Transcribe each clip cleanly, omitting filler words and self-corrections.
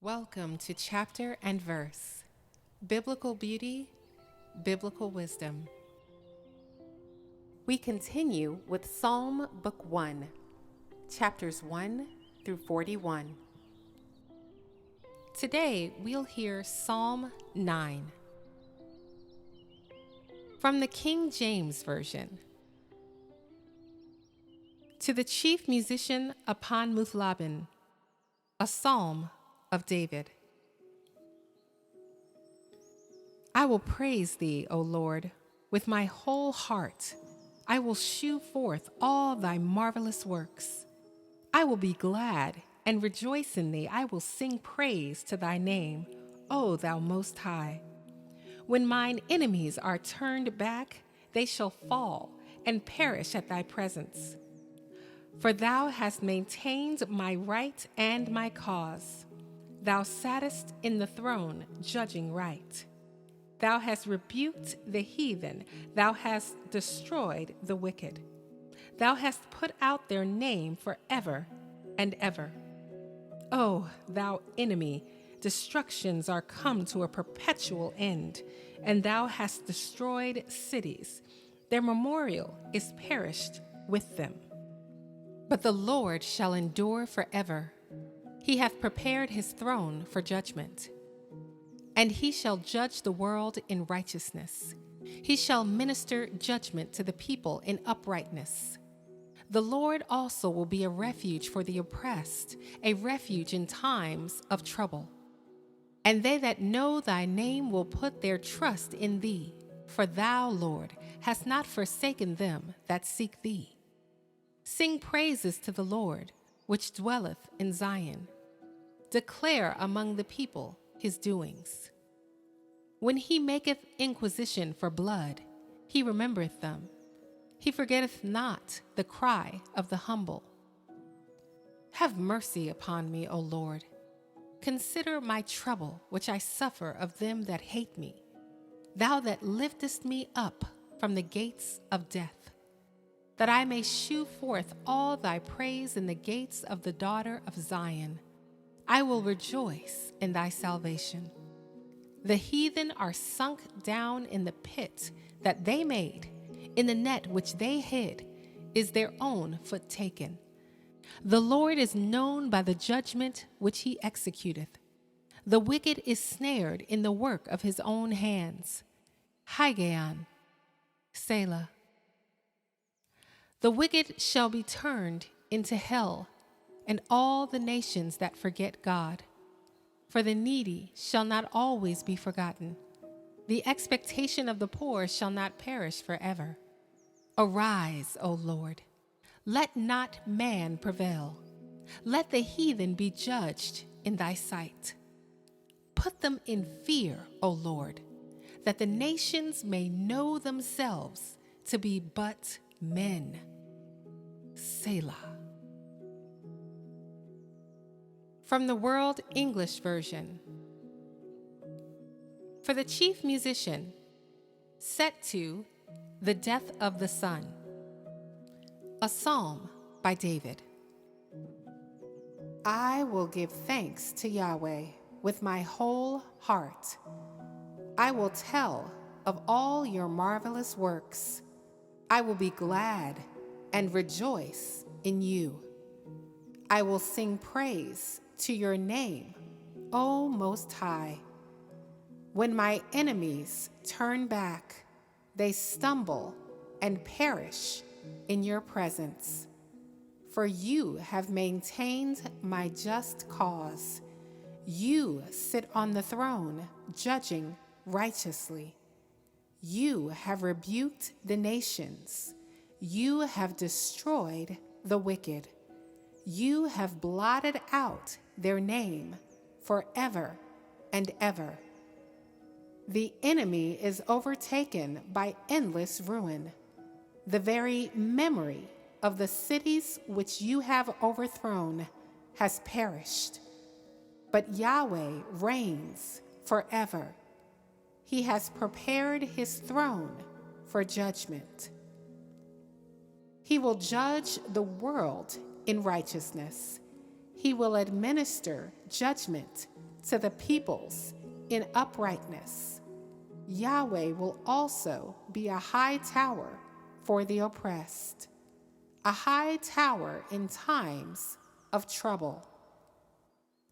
Welcome to Chapter and Verse Biblical Beauty, Biblical Wisdom. We continue with Psalm Book 1, chapters 1 through 41. Today we'll hear Psalm 9 from the King James Version. To the chief musician upon Muthlabin, a psalm of David. I will praise thee, O Lord, with my whole heart. I will shew forth all thy marvelous works. I will be glad and rejoice in thee. I will sing praise to thy name, O thou Most High. When mine enemies are turned back, they shall fall and perish at thy presence. For thou hast maintained my right and my cause. Thou sattest in the throne, judging right. Thou hast rebuked the heathen. Thou hast destroyed the wicked. Thou hast put out their name forever and ever. O thou enemy, destructions are come to a perpetual end, and thou hast destroyed cities. Their memorial is perished with them. But the Lord shall endure forever. He hath prepared his throne for judgment, and he shall judge the world in righteousness. He shall minister judgment to the people in uprightness. The Lord also will be a refuge for the oppressed, a refuge in times of trouble. And they that know thy name will put their trust in thee, for thou, Lord, hast not forsaken them that seek thee. Sing praises to the Lord, which dwelleth in Zion. Declare among the people his doings. When he maketh inquisition for blood, he remembereth them. He forgetteth not the cry of the humble. Have mercy upon me, O Lord. Consider my trouble which I suffer of them that hate me. Thou that liftest me up from the gates of death, that I may shew forth all thy praise in the gates of the daughter of Zion. I will rejoice in thy salvation. The heathen are sunk down in the pit that they made. In the net which they hid is their own foot taken. The Lord is known by the judgment which he executeth. The wicked is snared in the work of his own hands. Higgaion, Selah. The wicked shall be turned into hell, and all the nations that forget God. For the needy shall not always be forgotten. The expectation of the poor shall not perish forever. Arise, O Lord. Let not man prevail. Let the heathen be judged in thy sight. Put them in fear, O Lord, that the nations may know themselves to be but men. Selah. From the World English Version. For the chief musician, set to the death of the son. A psalm by David. I will give thanks to Yahweh with my whole heart. I will tell of all your marvelous works. I will be glad and rejoice in you. I will sing praise to your name, O Most High. When my enemies turn back, they stumble and perish in your presence. For you have maintained my just cause. You sit on the throne, judging righteously. You have rebuked the nations. You have destroyed the wicked. You have blotted out their name forever and ever. The enemy is overtaken by endless ruin. The very memory of the cities which you have overthrown has perished. But Yahweh reigns forever. He has prepared his throne for judgment. He will judge the world in righteousness. He will administer judgment to the peoples in uprightness. Yahweh will also be a high tower for the oppressed, a high tower in times of trouble.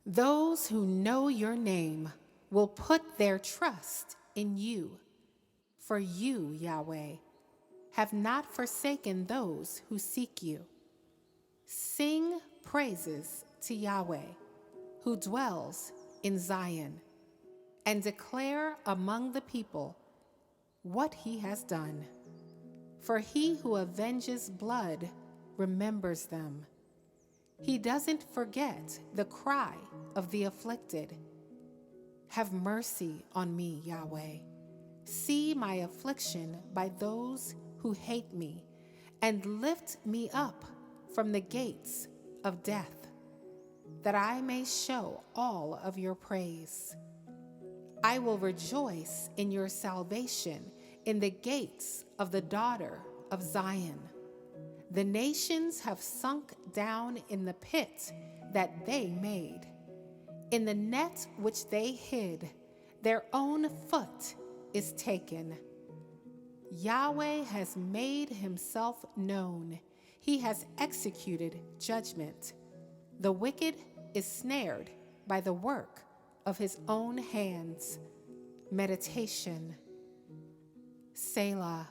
Those who know your name will put their trust in you, for you, Yahweh, have not forsaken those who seek you. Sing praises to Yahweh, who dwells in Zion, and declare among the people what he has done. For he who avenges blood remembers them. He doesn't forget the cry of the afflicted. Have mercy on me, Yahweh. See my affliction by those who hate me, and lift me up from the gates of death, that I may show all of your praise. I will rejoice in your salvation in the gates of the daughter of Zion. The nations have sunk down in the pit that they made. In the net which they hid, their own foot is taken. Yahweh has made himself known. He has executed judgment. The wicked is snared by the work of his own hands. Meditation. Selah.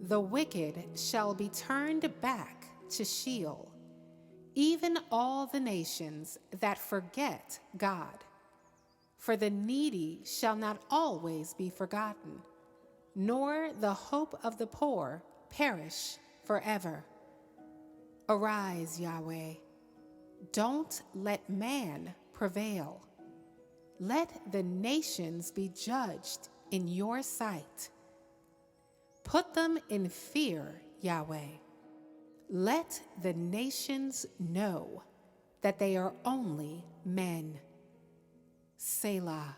The wicked shall be turned back to Sheol, even all the nations that forget God. For the needy shall not always be forgotten, nor the hope of the poor perish forever. Arise, Yahweh. Don't let man prevail. Let the nations be judged in your sight. Put them in fear, Yahweh. Let the nations know that they are only men. Selah.